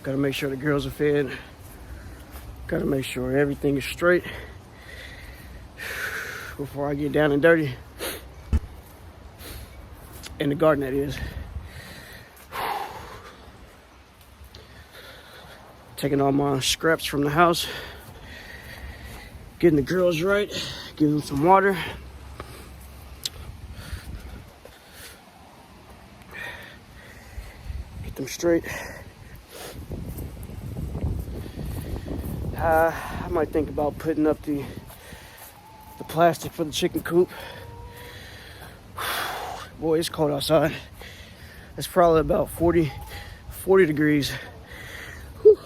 Gotta make sure the girls are fed. Gotta make sure everything is straight before I get down and dirty. In the garden, that is. Taking all my scraps from the house. Getting the girls right. Giving them some water. Get them straight. I might think about putting up the plastic for the chicken coop. Boy, it's cold outside. It's probably about 40 degrees. Whew.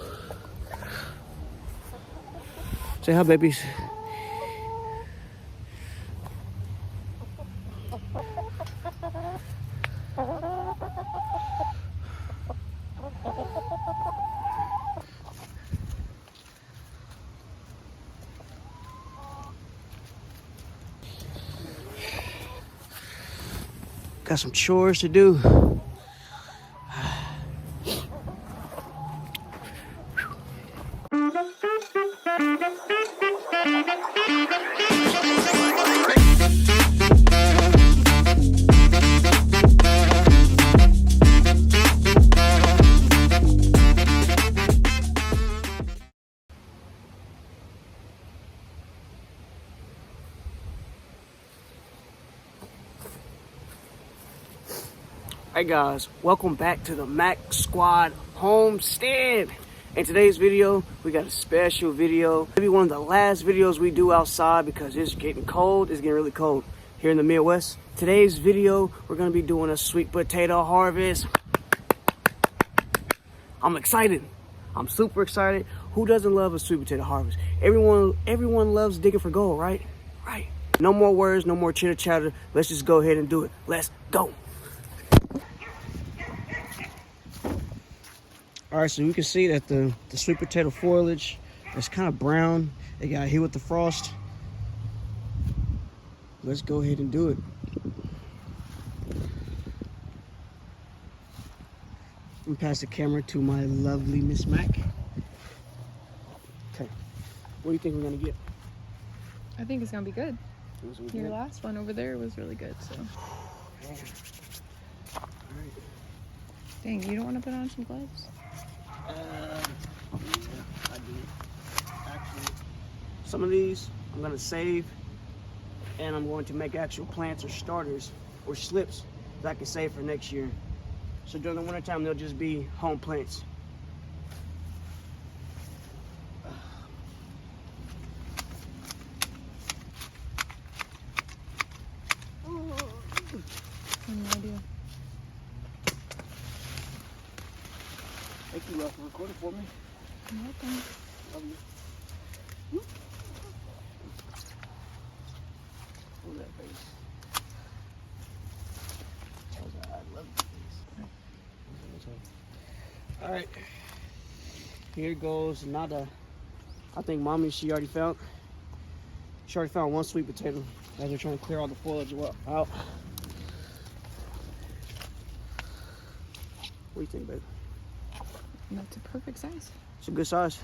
Say hi, babies. Got some chores to do. Hey guys, welcome back to the Mac Squad Homestead. In today's video, we got a special video. Maybe one of the last videos we do outside because it's getting cold. It's getting really cold here in the Midwest. Today's video, we're gonna be doing a sweet potato harvest. I'm excited. I'm super excited. Who doesn't love a sweet potato harvest? Everyone loves digging for gold, right? Right. No more words, no more chitter chatter. Let's just go ahead and do it. Let's go. All right, so you can see that the sweet potato foliage is kind of brown. It got hit with the frost. Let's go ahead and do it. I'm gonna pass the camera to my lovely Miss Mac. Okay, what do you think we're gonna get? I think it's gonna be good. Your last one over there was really good, so. Yeah. All right. Dang, you don't want to put on some gloves? Yeah, I do. Actually, some of these I'm gonna save, and I'm going to make actual plants or starters or slips that I can save for next year. So during the wintertime, they'll just be home plants. No idea. Thank you for recording for me. You're welcome. Love you. Hold that face. I love that face. All right. Here goes Nada. I think Mommy, she already found one sweet potato as they're trying to clear all the foliage out. What do you think, babe? That's a perfect size. It's a good size.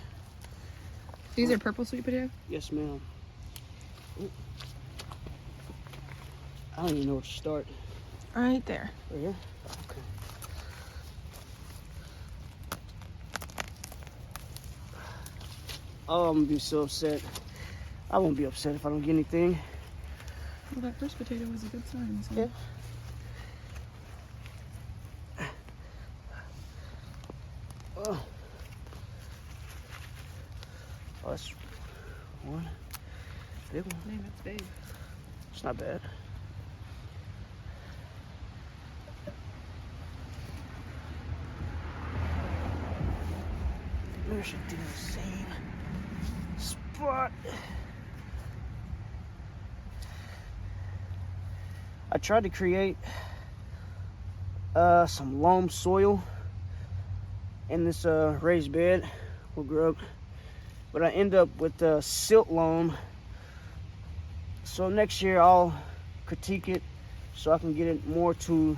These are purple sweet potato? Yes, ma'am. I don't even know where to start. Right there. Right here? Okay. Oh, I'm gonna be so upset. I won't be upset if I don't get anything. Well, that first potato was a good sign. So. Yeah. Oh, that's one big one. Dang, that's big. It's not bad. Maybe I should do the same spot. I tried to create some loam soil in this raised bed with grub, but I end up with silt loam. So next year I'll critique it so I can get it more to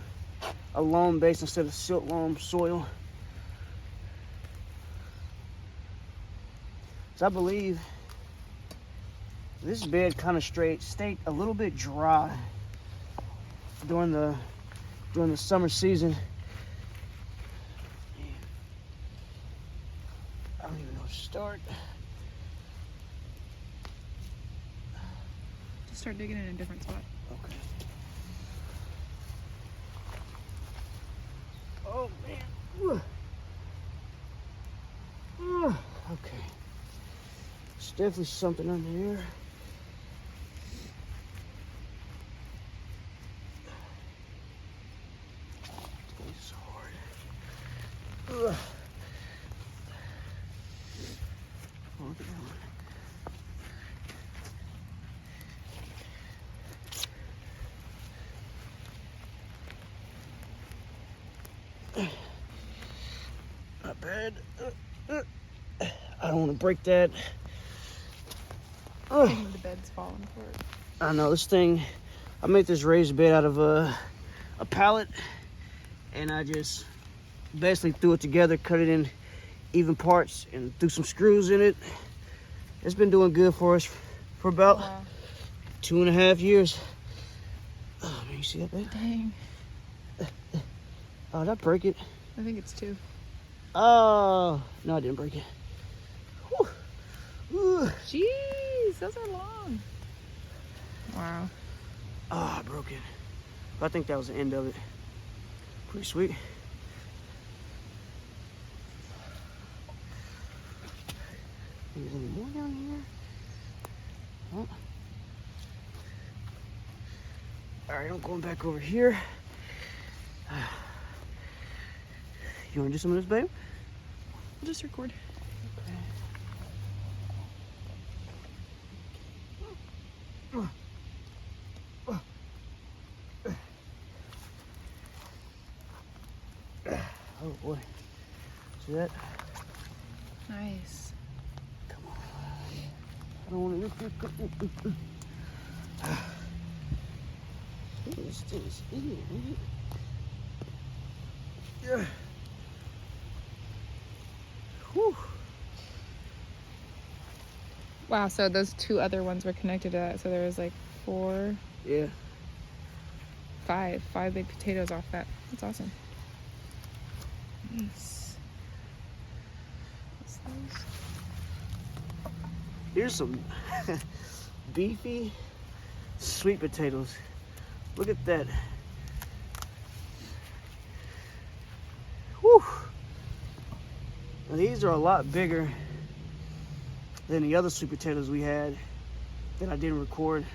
a loam base instead of silt loam soil. So I believe this bed kind of stayed a little bit dry during the summer season. I don't even know where to start. Just start digging in a different spot. Okay. Oh man. Whew. Okay. There's definitely something under here. It's hard. Ugh. Oh, look at that one. Not bad. I don't want to break that. The bed's falling apart. I know this thing. I made this raised bed out of a pallet, and I just basically threw it together, cut it in even parts, and threw some screws in it. It's been doing good for us for about 2.5 years. Oh man, you see that, babe? Dang. Oh, did I break it? I think it's 2. Oh, no, I didn't break it. Whew. Ooh. Jeez, those are long. Wow. Oh, I broke it. But I think that was the end of it. Pretty sweet. There's any more down here? Oh. All right, I'm going back over here. You want to do some of this, babe? I'll just record. Oh boy. See that? Nice. Come on. I don't want to lift it. This thing's in here, man. Yeah. Whew. Wow, so those 2 other ones were connected to that. So there was like 4, Yeah. 5 big potatoes off that. That's awesome. Nice. What's those? Here's some beefy sweet potatoes. Look at that. Whew. Now these are a lot bigger than the other sweet potatoes we had that I didn't record.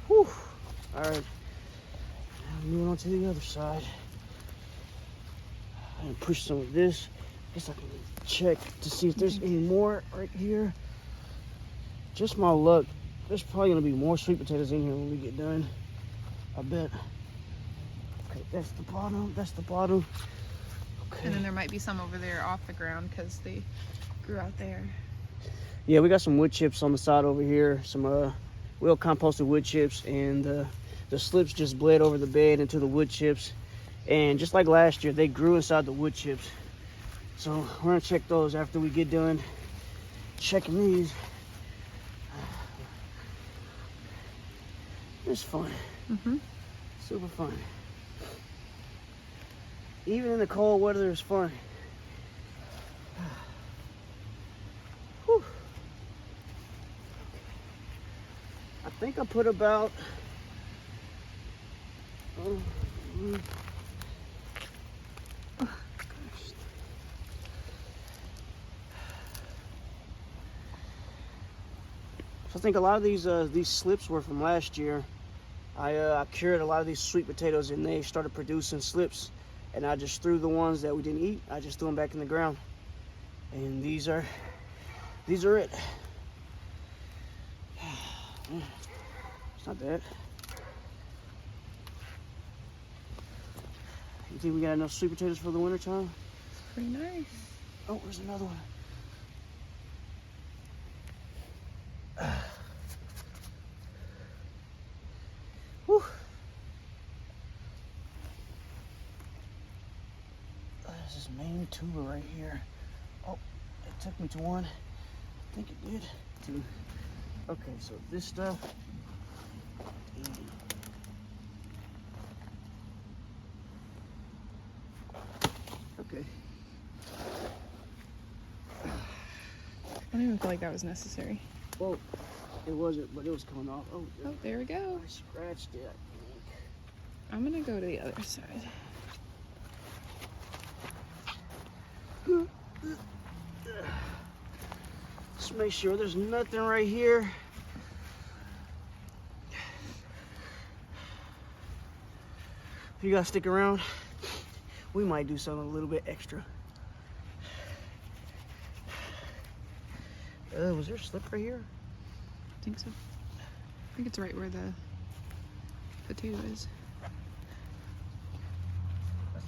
Whew. All right. Now moving on to the other side. I'm gonna push some of this. Guess I can check to see if there's any more right here. Just my luck. There's probably gonna be more sweet potatoes in here when we get done. I bet. Okay, that's the bottom. That's the bottom. Okay. And then there might be some over there off the ground because they grew out there. Yeah, we got some wood chips on the side over here. Some well composted wood chips, and the slips just bled over the bed into the wood chips. And just like last year, they grew inside the wood chips. So we're gonna check those after we get done checking these. It's fun. Super fun. Even in the cold weather, it's fun. Whew. I think I put about So I think a lot of these slips were from last year. I cured a lot of these sweet potatoes and they started producing slips, and I just threw the ones that we didn't eat. I just threw them back in the ground, and these are it. It's not bad. You think we got enough sweet potatoes for the winter time? Pretty nice. Oh, there's another one. Whew. There's this main tuber right here. Oh, it took me to one. I think it did. Two. Okay, so this stuff. Okay. I don't even feel like that was necessary. Well, it wasn't, but it was coming off. Oh, Oh, there we go. I scratched it, I think. I'm gonna go to the other side. Just make sure there's nothing right here. If you guys stick around, we might do something a little bit extra. Was there a slip right here? I think so. I think it's right where the potato is. I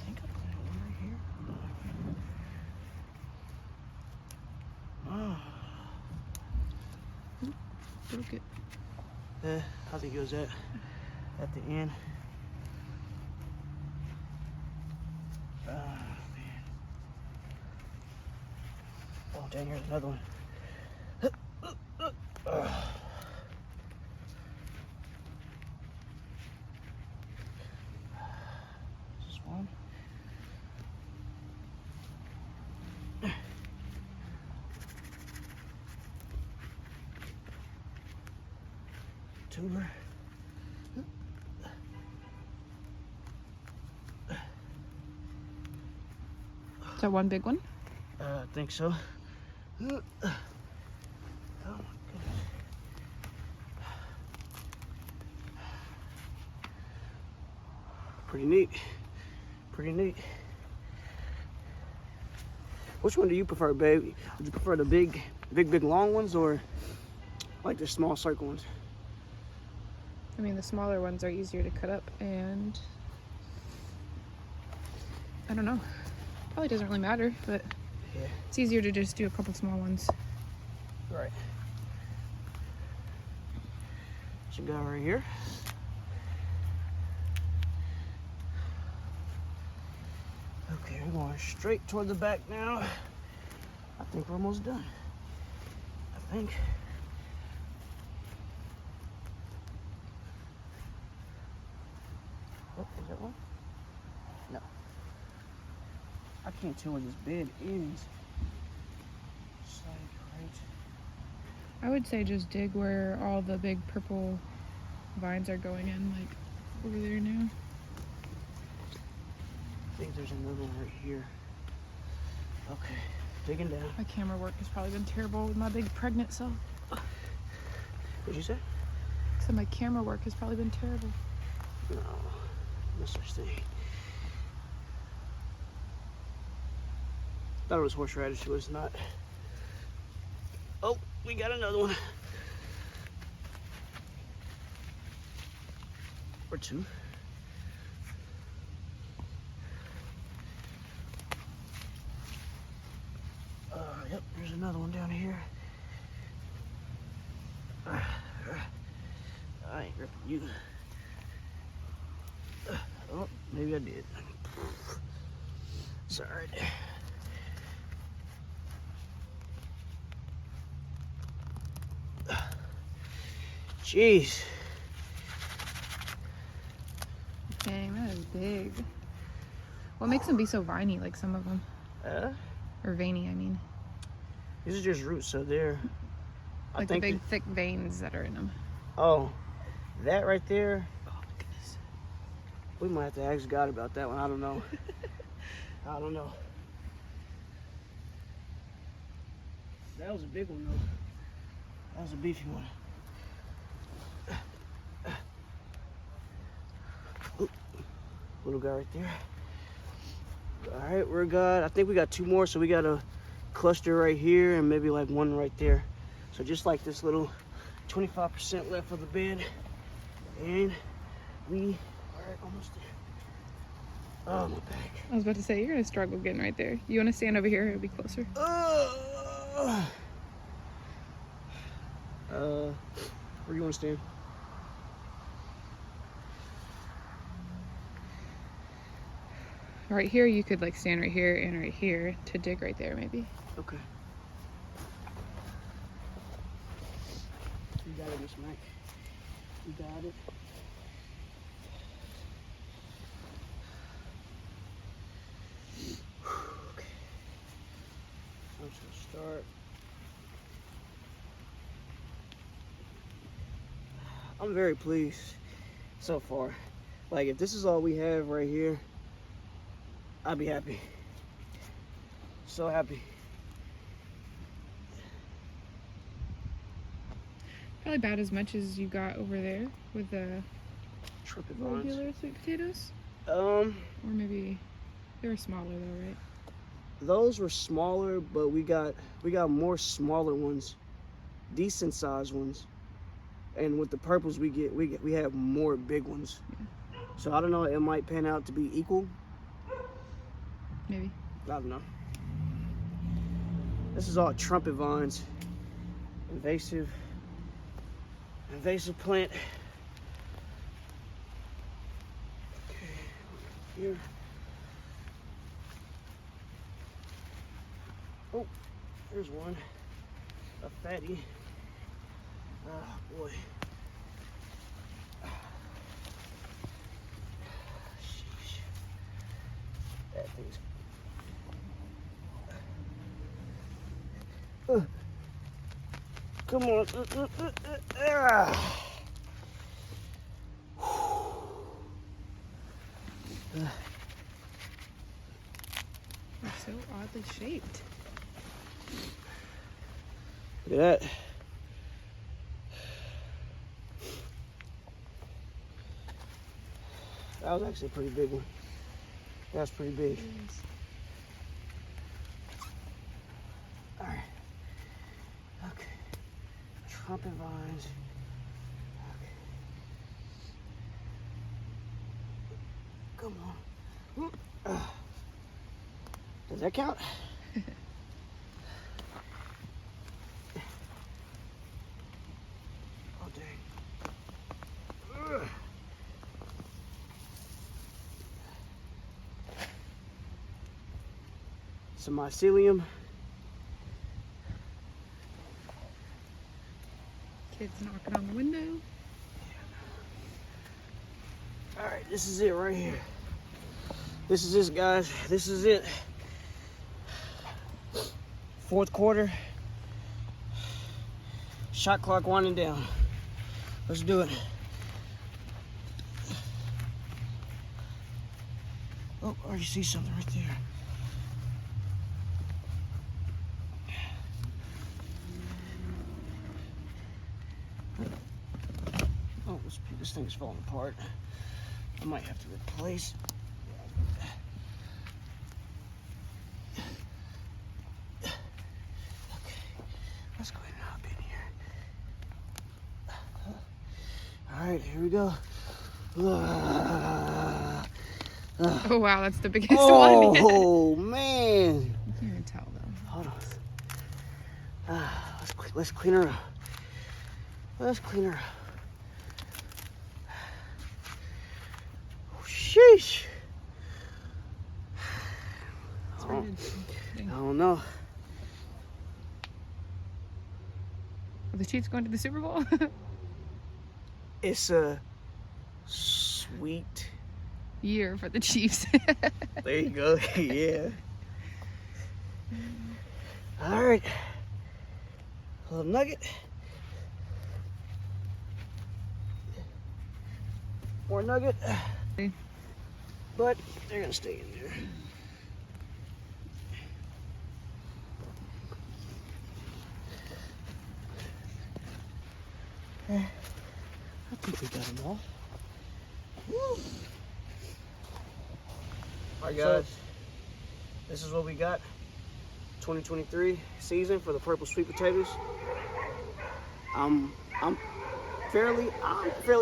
think I put it one right here. Oh. Broke it. I think it was at the end. Oh, man. Oh, dang, here's another one. This one. Two. Is that one big one? I think so. Oh my goodness. Pretty neat. Pretty neat. Which one do you prefer, babe? Would you prefer the big long ones or like the small circle ones? I mean, the smaller ones are easier to cut up, and I don't know. Probably doesn't really matter, but Yeah. it's easier to just do a couple small ones. Right. What you got right here? Okay, we're going straight toward the back now. I think we're almost done. I think. Oh, is that one? No. I can't tell where this bed ends. It's like right. I would say just dig where all the big purple vines are going in, like over there now. I think there's another one right here. Okay, digging down. My camera work has probably been terrible with my big pregnant self. What'd you say? So my camera work has probably been terrible. No, no such thing. Thought it was horseradish, it was not. Oh, we got another one. Or two. Yep, there's another one down here. I ain't ripping you. Oh, maybe I did. Sorry. Jeez. Dang, that is big. What makes them be so viney, like some of them? Or veiny, I mean. These are just roots, so they're... Like the big, thick veins that are in them. Oh, that right there? Oh, my goodness. We might have to ask God about that one. I don't know. I don't know. That was a big one, though. That was a beefy one. Ooh, little guy right there. All right, we're good. I think we got two more, so we got a cluster right here and maybe like one right there. So just like this little 25% left of the bed, and we are almost there. Oh, my back. I was about to say, you're gonna struggle getting right there. You wanna stand over here? It'll be closer. Where do you want to stand? Right here, you could like stand right here and right here to dig right there, maybe. Okay. You got it, Miss Mac. You got it. Okay. I'm just gonna start. I'm very pleased so far. Like, if this is all we have right here, I'd be happy. So happy. Probably about as much as you got over there with the Trumpet vines. regular sweet potatoes. Or maybe they were smaller though, right? those were smaller, but we got more smaller ones, decent sized ones. And with the purples we have more big ones. Yeah. So I don't know, it might pan out to be equal. Maybe. I don't know. This is all trumpet vines. Invasive plant. Okay, here. Oh, there's one. A fatty. Oh boy. Sheesh. That thing's. Come on. It's so oddly shaped. Look at that. That was actually a pretty big one. That's pretty big. All right. Okay. Trumpet vines. Okay. Come on. Does that count? Oh, dang. Some mycelium. Kids knocking on the window. All right, this is it right here. This is it, guys. This is it. Fourth quarter. Shot clock winding down. Let's do it. Oh, I already see something right there. Oh, this thing's falling apart. I might have to replace. Okay, let's go ahead and hop in here. All right, here we go. Oh wow, that's the biggest one. Oh man! You can't even tell though. Hold on. Let's clean her up. Let's clean her up. Sheesh. It's pretty good. I don't know. Are the Chiefs going to the Super Bowl? It's a sweet year for the Chiefs. There you go. Yeah. All right. A little nugget. More nugget. But they're gonna stay in there. I think we got them all. Woo. All right, guys. This is what we got. 2023 season for the purple sweet potatoes. I'm fairly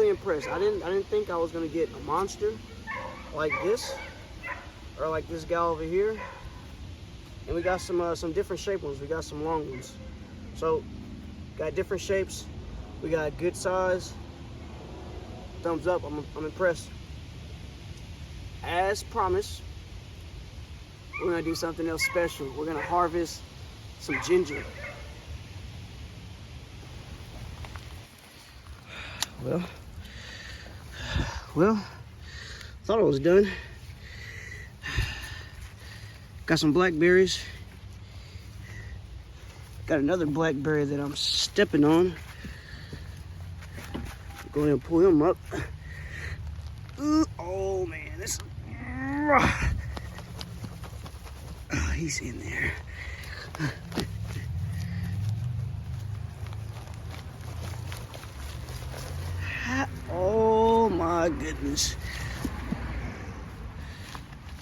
impressed. I didn't think I was gonna get a monster like this, or like this guy over here. And we got some different shaped ones. We got some long ones. So got different shapes. We got good size. Thumbs up. I'm impressed. As promised, we're gonna do something else special. We're gonna harvest some ginger. Well, thought I was done. Got some blackberries. Got another blackberry that I'm stepping on. Go ahead and pull him up. Oh man, this. He's in there. Oh my goodness.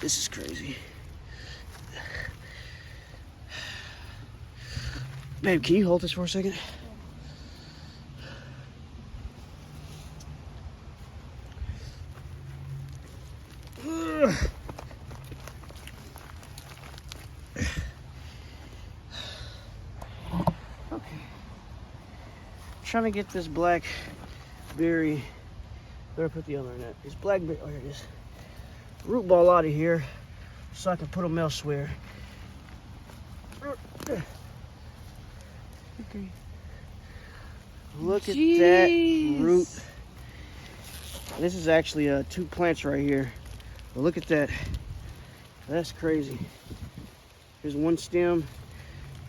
This is crazy. Babe, can you hold this for a second? Okay. Trying to get this blackberry. Where put the other in that? This blackberry. Oh, here it is. Root ball out of here, so I can put them elsewhere. Okay. Look at that root. This is actually 2 plants right here. But look at that. That's crazy. Here's one stem,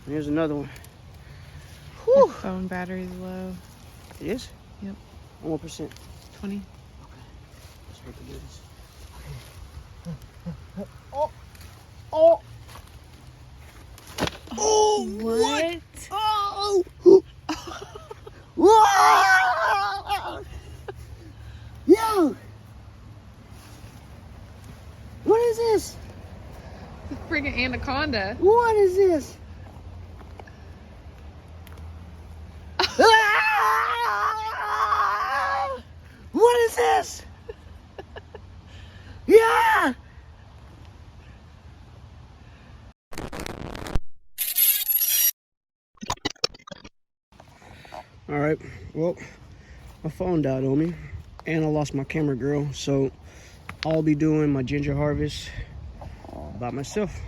and here's another one. Your phone battery's low. It is? Yep. 1%. 20. Okay. Let's hope we do this. Okay. Oh! Oh! Oh! What? Oh! Whoa! Yo! What is this? The friggin' anaconda. What is this? What is this? Yeah! All right, well, my phone died on me and I lost my camera girl, so I'll be doing my ginger harvest by myself.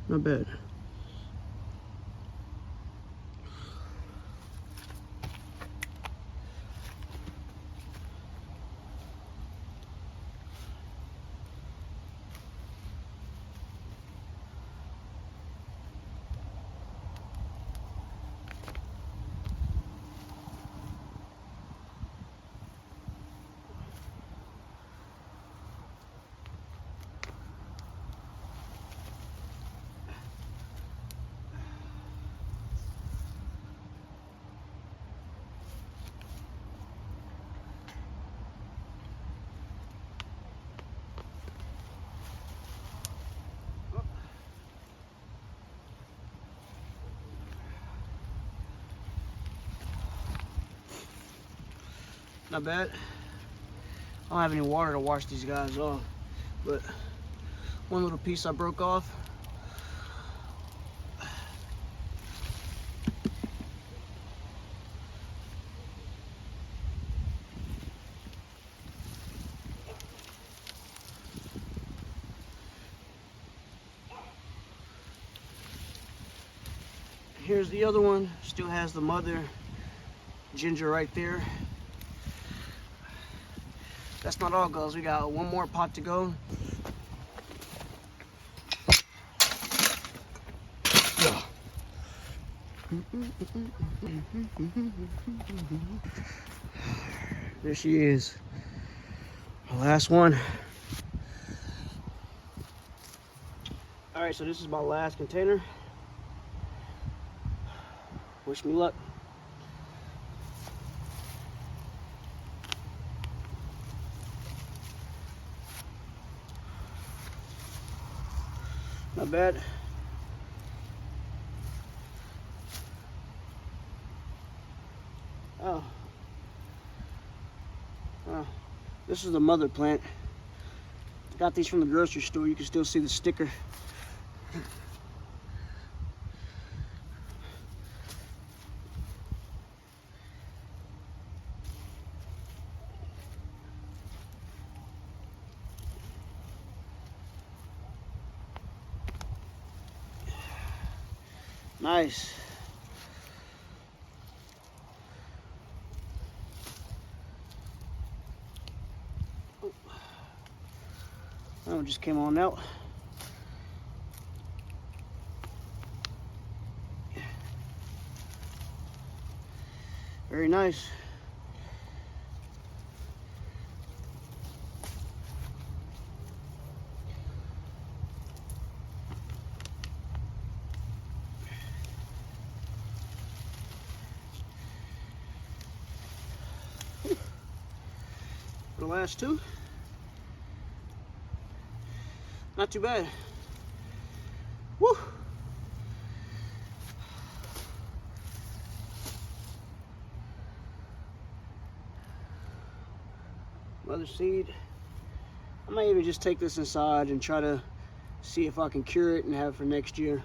Not bad. Not bad. I don't have any water to wash these guys off, but one little piece I broke off. Here's the other one, still has the mother ginger right there. That's not all, girls. We got one more pot to go. There she is. The last one. All right, so this is my last container. Wish me luck. Not bad. Oh. Oh. This is the mother plant. Got these from the grocery store. You can still see the sticker. Nice. Oh, that one just came on out. Very nice. For the last two, not too bad. Woo! Mother seed. I might even just take this inside and try to see if I can cure it and have it for next year.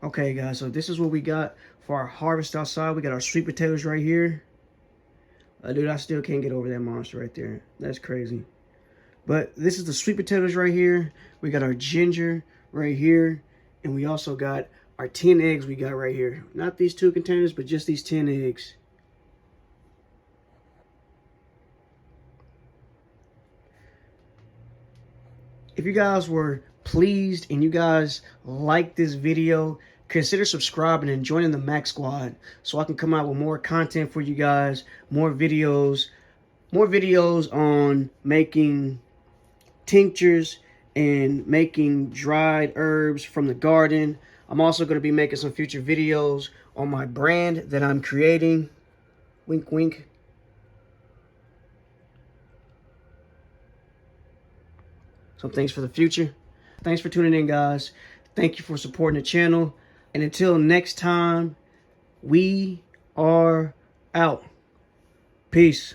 Okay guys, so this is what we got for our harvest outside. We got our sweet potatoes right here. Dude, I still can't get over that monster right there. That's crazy. But this is the sweet potatoes right here. We got our ginger right here. And we also got our 10 eggs we got right here. Not these 2 containers, but just these 10 eggs. If you guys were pleased and you guys liked this video, consider subscribing and joining the Mac Squad so I can come out with more content for you guys, more videos on making tinctures and making dried herbs from the garden. I'm also going to be making some future videos on my brand that I'm creating. Wink, wink. Some things for the future. Thanks for tuning in, guys. Thank you for supporting the channel. And until next time, we are out. Peace.